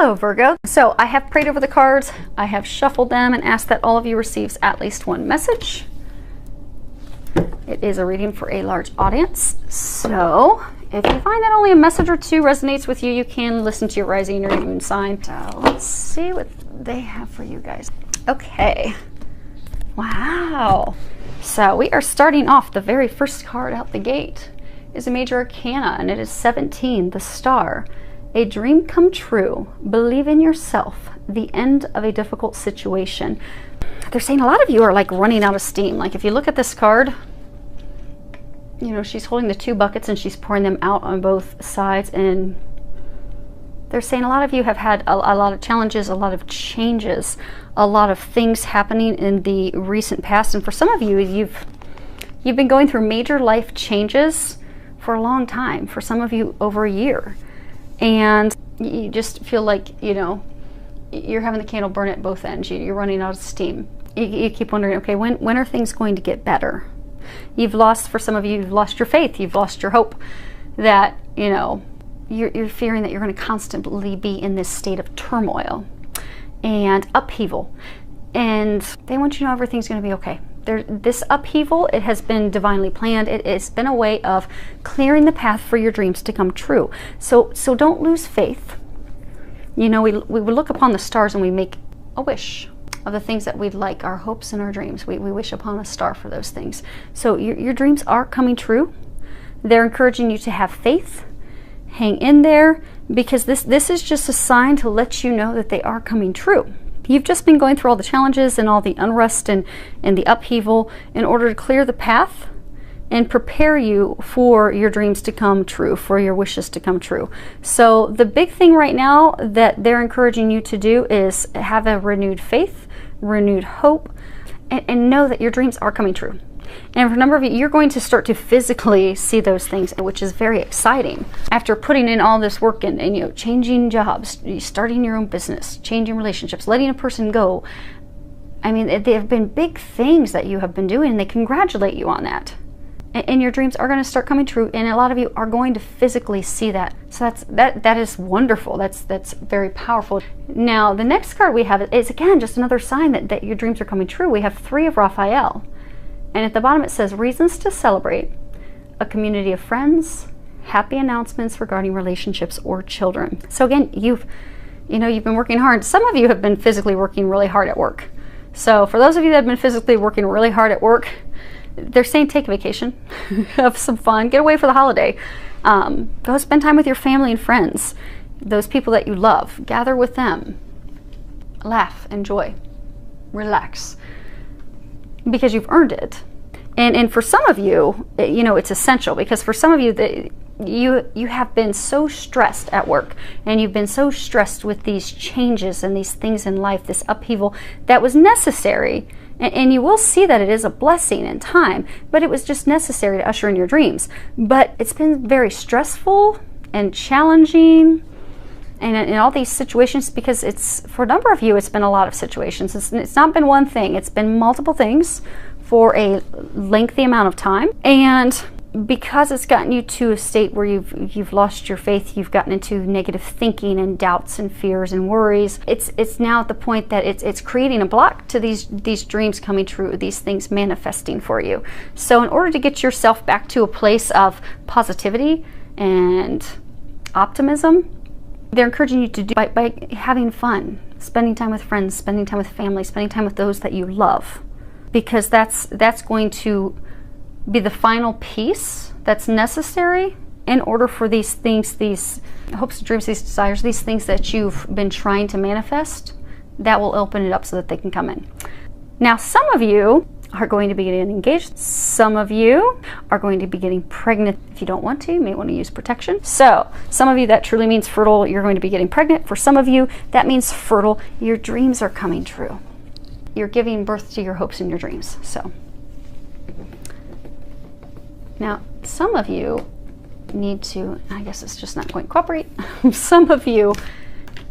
Hello Virgo. So I have prayed over the cards, I have shuffled them and asked that all of you receives at least one message. It is a reading for a large audience. So if you find that only a message or two resonates with you, you can listen to your rising or your moon sign. So let's see what they have for you guys. Okay. Wow. So we are starting off, the very first card out the gate is a major arcana, and it is 17, the star. A dream come true. Believe in yourself. The end of a difficult situation. They're saying a lot of you are like running out of steam. Like if you look at this card, you know, she's holding the two buckets and she's pouring them out on both sides, and they're saying a lot of you have had a lot of challenges, a lot of changes, a lot of things happening in the recent past. And for some of you, you've been going through major life changes for a long time. For some of you, over a year. And you just feel like, you know, you're having the candle burn at both ends. You're running out of steam. You keep wondering, okay, when are things going to get better? You've lost, for some of you, you've lost your faith. You've lost your hope that, you know, you're fearing that you're going to constantly be in this state of turmoil and upheaval. And they want you to know everything's going to be okay. This upheaval, it has been divinely planned. It's been a way of clearing the path for your dreams to come true. So don't lose faith. You know, we look upon the stars and we make a wish of the things that we'd like, our hopes and our dreams. We wish upon a star for those things. So your dreams are coming true. They're encouraging you to have faith. Hang in there, because this is just a sign to let you know that they are coming true. You've just been going through all the challenges and all the unrest and the upheaval in order to clear the path and prepare you for your dreams to come true, for your wishes to come true. So the big thing right now that they're encouraging you to do is have a renewed faith, renewed hope, and know that your dreams are coming true. And for a number of you, you're going to start to physically see those things, which is very exciting. After putting in all this work and you know, changing jobs, starting your own business, changing relationships, letting a person go. I mean, there have been big things that you have been doing, and they congratulate you on that. And your dreams are going to start coming true, and a lot of you are going to physically see that. So that is wonderful. That's very powerful. Now, the next card we have is again just another sign that your dreams are coming true. We have 3 of Raphael. And at the bottom it says, reasons to celebrate, a community of friends, happy announcements regarding relationships or children. So again, you've been working hard. Some of you have been physically working really hard at work. So for those of you that have been physically working really hard at work, they're saying take a vacation, have some fun, get away for the holiday. Go spend time with your family and friends, those people that you love. Gather with them, laugh, enjoy, relax. Because you've earned it. And for some of you, you know, it's essential, because for some of you, you have been so stressed at work, and you've been so stressed with these changes and these things in life, this upheaval that was necessary. And you will see that it is a blessing in time, but it was just necessary to usher in your dreams. But it's been very stressful and challenging, and in all these situations, because it's, for a number of you, it's been a lot of situations. It's not been one thing, it's been multiple things for a lengthy amount of time. And because it's gotten you to a state where you've lost your faith, you've gotten into negative thinking and doubts and fears and worries, it's now at the point that it's creating a block to these dreams coming true, these things manifesting for you. So in order to get yourself back to a place of positivity and optimism, they're encouraging you to do by having fun, spending time with friends, spending time with family, spending time with those that you love, because that's going to be the final piece that's necessary in order for these things, these hopes, dreams, these desires, these things that you've been trying to manifest, that will open it up so that they can come in. Now, some of you are going to be getting engaged. Some of you are going to be getting pregnant. If you don't want to, you may want to use protection. So some of you, that truly means fertile. You're going to be getting pregnant. For some of you, that means fertile. Your dreams are coming true. You're giving birth to your hopes and your dreams. So now some of you need to, I guess it's just not going to cooperate. Some of you,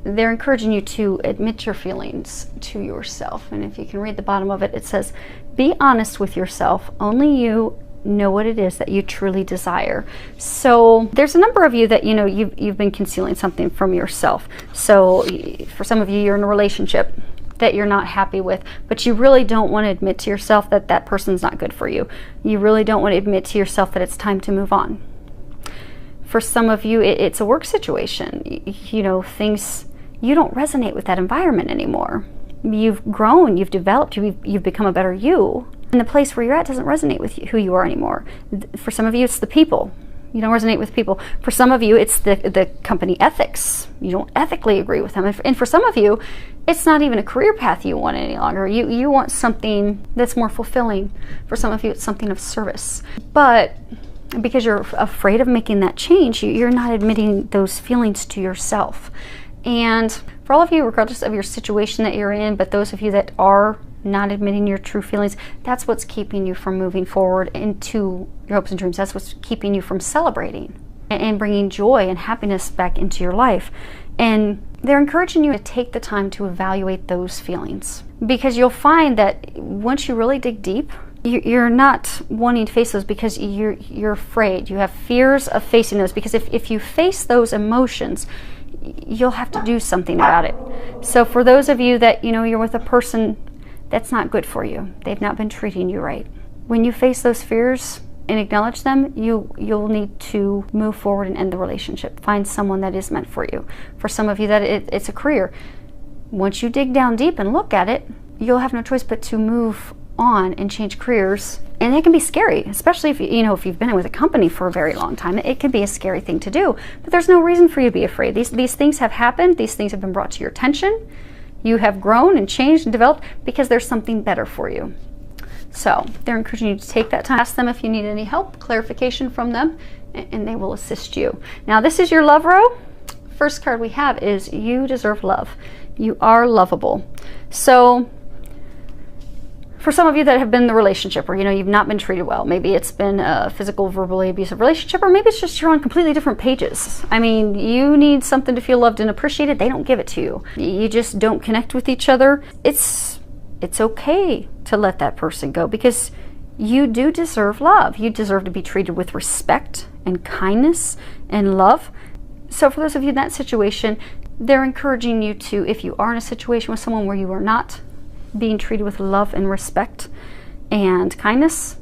they're encouraging you to admit your feelings to yourself. And if you can read the bottom of it, it says, be honest with yourself. Only you know what it is that you truly desire. So there's a number of you that, you know, you've been concealing something from yourself. So for some of you, you're in a relationship that you're not happy with, but you really don't want to admit to yourself that that person's not good for you. You really don't want to admit to yourself that it's time to move on. For some of you, it's a work situation. You know, things, you don't resonate with that environment anymore. You've grown, you've developed, you've become a better you. And the place where you're at doesn't resonate with who you are anymore. For some of you, it's the people. You don't resonate with people. For some of you, it's the company ethics. You don't ethically agree with them. And for some of you, it's not even a career path you want any longer. You want something that's more fulfilling. For some of you, it's something of service. But because you're afraid of making that change, you're not admitting those feelings to yourself. And for all of you, regardless of your situation that you're in, but those of you that are not admitting your true feelings, that's what's keeping you from moving forward into your hopes and dreams. That's what's keeping you from celebrating and bringing joy and happiness back into your life. And they're encouraging you to take the time to evaluate those feelings, because you'll find that once you really dig deep, you're not wanting to face those because you're afraid. You have fears of facing those, because if you face those emotions, you'll have to do something about it. So for those of you that, you know, you're with a person that's not good for you, they've not been treating you right, when you face those fears and acknowledge them, you'll need to move forward and end the relationship. Find someone that is meant for you. For some of you, that it's a career. Once you dig down deep and look at it, you'll have no choice but to move on and change careers. And it can be scary, especially if if you've been with a company for a very long time. It can be a scary thing to do, but there's no reason for you to be afraid. These things have happened. These things have been brought to your attention. You have grown and changed and developed because there's something better for you. So they're encouraging you to take that time. Ask them if you need any help, clarification from them, and they will assist you. Now, this is your love row. First card we have is you deserve love. You are lovable. So for some of you that have been in the relationship where you've not been treated well, maybe it's been a physical, verbally abusive relationship, or maybe it's just you're on completely different pages. I mean, you need something to feel loved and appreciated. They don't give it to you. You just don't connect with each other. It's okay to let that person go, because you do deserve love. You deserve to be treated with respect and kindness and love. So for those of you in that situation, they're encouraging you to, if you are in a situation with someone where you are not being treated with love and respect and kindness,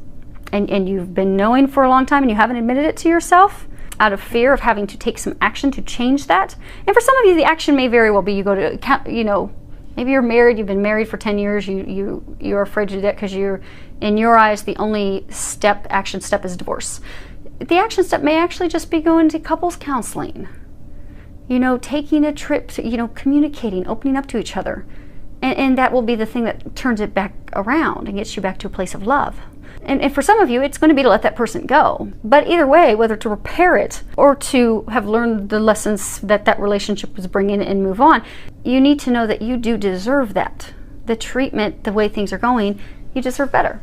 and you've been knowing for a long time and you haven't admitted it to yourself out of fear of having to take some action to change that. And for some of you, the action may very well be you go to, maybe you're married, you've been married for 10 years, you're afraid to do that because you're, in your eyes, the only action step is divorce. The action step may actually just be going to couples counseling, taking a trip to, communicating, opening up to each other. And that will be the thing that turns it back around and gets you back to a place of love. And for some of you, it's going to be to let that person go. But either way, whether to repair it or to have learned the lessons that relationship was bringing and move on, you need to know that you do deserve that. The treatment, the way things are going, you deserve better.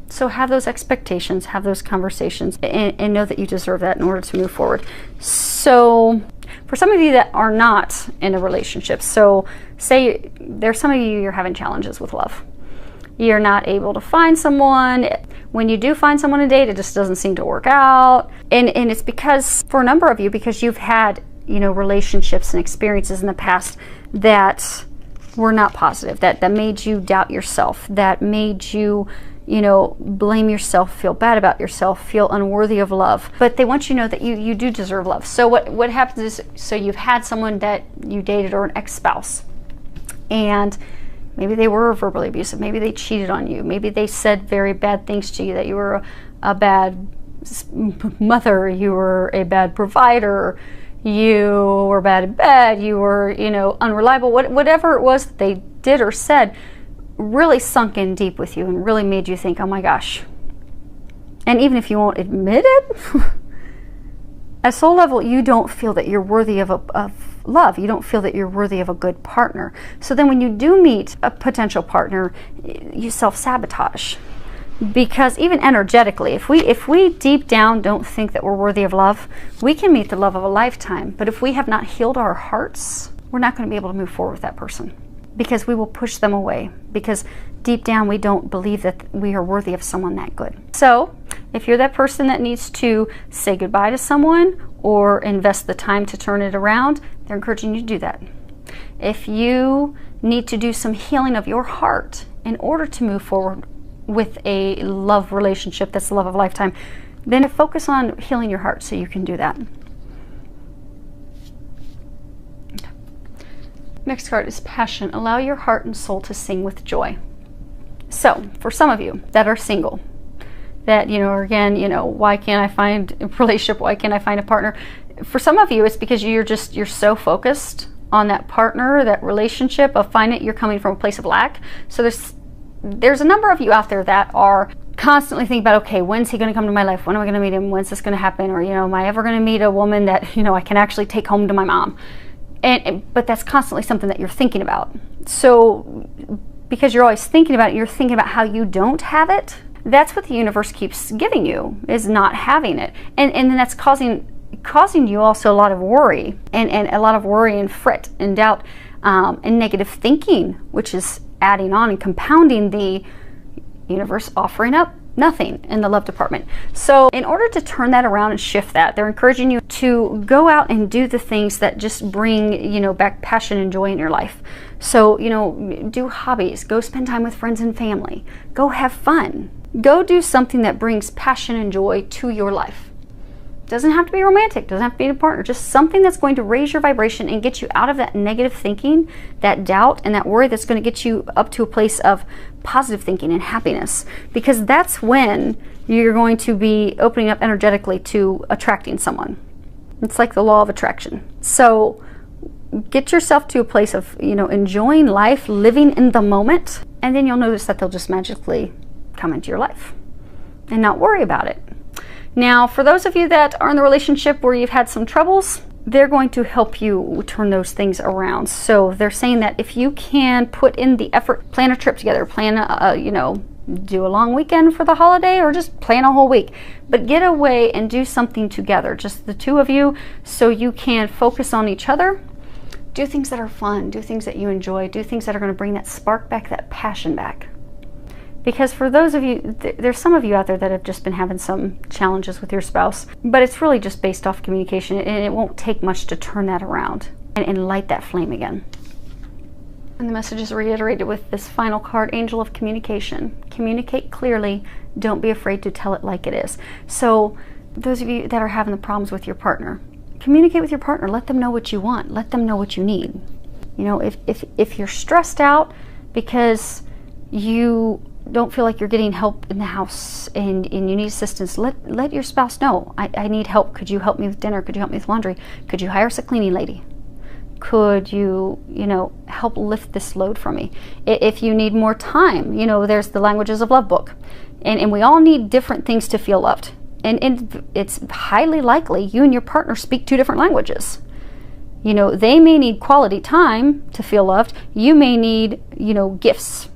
So have those expectations, have those conversations, and know that you deserve that in order to move forward. So for some of you that are not in a relationship, so say there's some of you, you're having challenges with love. You're not able to find someone. When you do find someone to date, it just doesn't seem to work out. And it's because, for a number of you, because you've had, relationships and experiences in the past that were not positive, that made you doubt yourself, that made you, blame yourself, feel bad about yourself, feel unworthy of love. But they want you to know that you do deserve love. So what happens is, so you've had someone that you dated, or an ex-spouse, and maybe they were verbally abusive, maybe they cheated on you, maybe they said very bad things to you, that you were a bad mother, you were a bad provider, you were bad in bed, you were, unreliable, whatever it was that they did or said really sunk in deep with you and really made you think, oh my gosh. And even if you won't admit it, at soul level, you don't feel that you're worthy of love. You don't feel that you're worthy of a good partner. So then when you do meet a potential partner, you self-sabotage. Because even energetically, if we deep down don't think that we're worthy of love, we can meet the love of a lifetime. But if we have not healed our hearts, we're not going to be able to move forward with that person, because we will push them away, because deep down we don't believe that we are worthy of someone that good. So If you're that person that needs to say goodbye to someone or invest the time to turn it around, they're encouraging you to do that. If you need to do some healing of your heart in order to move forward with a love relationship that's the love of a lifetime, then focus on healing your heart so you can do that. Next card is passion. Allow your heart and soul to sing with joy. So for some of you that are single, that, again, why can't I find a relationship? Why can't I find a partner? For some of you, it's because you're so focused on that partner, that relationship of you're coming from a place of lack. So there's a number of you out there that are constantly thinking about, okay, when's he going to come to my life? When am I going to meet him? When's this going to happen? Or, am I ever going to meet a woman that, I can actually take home to my mom? But that's constantly something that you're thinking about. So because you're always thinking about it, you're thinking about how you don't have it. That's what the universe keeps giving you, is not having it. And then that's causing you also a lot of worry and a lot of worry and fret and doubt and negative thinking, which is adding on and compounding the universe offering up nothing in the love department. So in order to turn that around and shift that, they're encouraging you to go out and do the things that just bring, back passion and joy in your life. So, do hobbies, go spend time with friends and family, go have fun, go do something that brings passion and joy to your life. Doesn't have to be romantic, doesn't have to be a partner, just something that's going to raise your vibration and get you out of that negative thinking, that doubt, and that worry, that's going to get you up to a place of positive thinking and happiness. Because that's when you're going to be opening up energetically to attracting someone. It's like the law of attraction. So get yourself to a place of, enjoying life, living in the moment, and then you'll notice that they'll just magically come into your life and not worry about it. Now, for those of you that are in the relationship where you've had some troubles, they're going to help you turn those things around. So they're saying that if you can put in the effort, plan a trip together, plan do a long weekend for the holiday, or just plan a whole week, but get away and do something together, just the two of you, so you can focus on each other. Do things that are fun, do things that you enjoy, do things that are going to bring that spark back, that passion back. Because for those of you, there's some of you out there that have just been having some challenges with your spouse, but it's really just based off communication, and it won't take much to turn that around and light that flame again. And the message is reiterated with this final card, Angel of Communication. Communicate clearly, don't be afraid to tell it like it is. So those of you that are having the problems with your partner, communicate with your partner, let them know what you want, let them know what you need. If you're stressed out because you don't feel like you're getting help in the house and you need assistance, let your spouse know, I need help. Could you help me with dinner? Could you help me with laundry? Could you hire us a cleaning lady? Could you, help lift this load from me? If you need more time, there's the Languages of Love book. And we all need different things to feel loved. And it's highly likely you and your partner speak two different languages. They may need quality time to feel loved. You may need, gifts.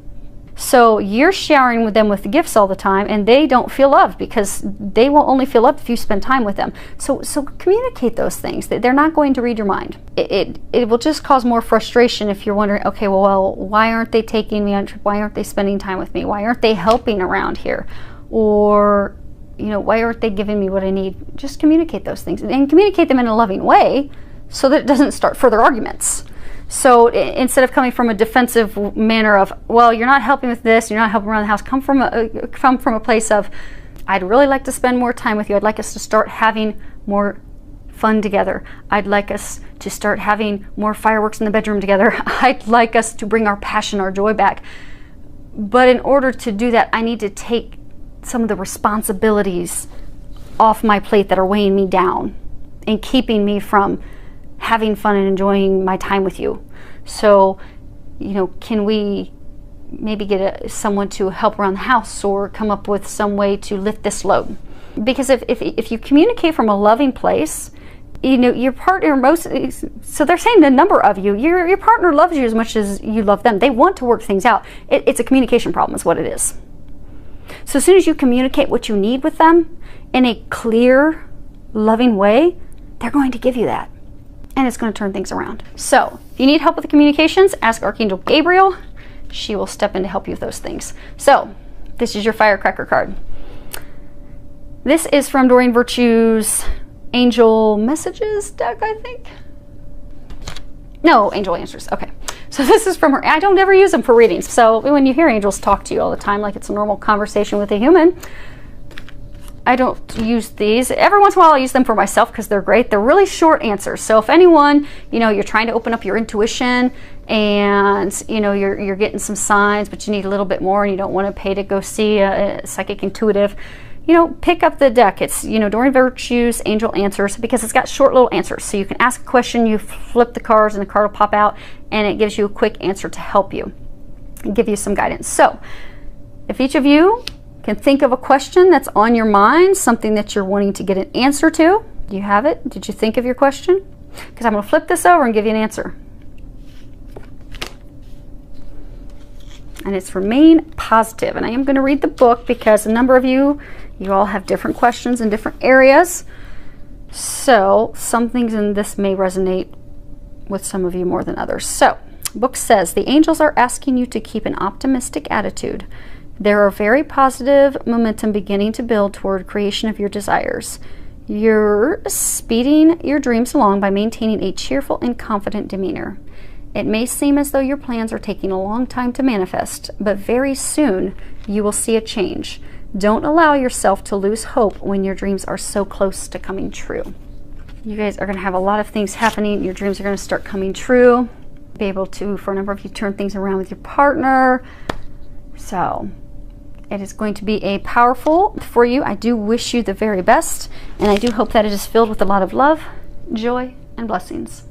So you're showering with them with gifts all the time, and they don't feel loved because they will only feel loved if you spend time with them. So communicate those things. They're not going to read your mind. It will just cause more frustration if you're wondering, okay, well, why aren't they taking me on a trip? Why aren't they spending time with me? Why aren't they helping around here? Or, why aren't they giving me what I need? Just communicate those things and communicate them in a loving way so that it doesn't start further arguments. So instead of coming from a defensive manner of, well, you're not helping with this, you're not helping around the house, come from a place of, I'd really like to spend more time with you. I'd like us to start having more fun together. I'd like us to start having more fireworks in the bedroom together. I'd like us to bring our passion, our joy back. But in order to do that, I need to take some of the responsibilities off my plate that are weighing me down and keeping me from having fun and enjoying my time with you. So, can we maybe get someone to help around the house or come up with some way to lift this load? Because if you communicate from a loving place, your partner so they're saying the number of you, your partner loves you as much as you love them. They want to work things out. It's a communication problem is what it is. So as soon as you communicate what you need with them in a clear, loving way, they're going to give you that. And it's going to turn things around. So if you need help with the communications, ask Archangel Gabriel. She will step in to help you with those things. So this is your firecracker card. This is from Doreen Virtue's Angel Messages deck, I think. No, Angel Answers. Okay. So this is from her. I don't ever use them for readings. So when you hear angels talk to you all the time, like it's a normal conversation with a human, I don't use these. Every once in a while I use them for myself because they're great. They're really short answers. So if anyone, you know, you're trying to open up your intuition and, you know, you're getting some signs, but you need a little bit more and you don't want to pay to go see a psychic intuitive, you know, pick up the deck. It's, you know, Doreen Virtue's Angel Answers, because it's got short little answers. So you can ask a question, you flip the cards and the card will pop out and it gives you a quick answer to help you and give you some guidance. So if each of you can think of a question that's on your mind, something that you're wanting to get an answer to. Do you have it? Did you think of your question? Because I'm going to flip this over and give you an answer. And it's remain positive. And I am going to read the book because a number of you all have different questions in different areas. So some things in this may resonate with some of you more than others. So the book says, the angels are asking you to keep an optimistic attitude. There are very positive momentum beginning to build toward creation of your desires. You're speeding your dreams along by maintaining a cheerful and confident demeanor. It may seem as though your plans are taking a long time to manifest, but very soon you will see a change. Don't allow yourself to lose hope when your dreams are so close to coming true. You guys are going to have a lot of things happening. Your dreams are going to start coming true. Be able to, for a number of you, turn things around with your partner. So it is going to be a powerful for you. I do wish you the very best, and I do hope that it is filled with a lot of love, joy, and blessings.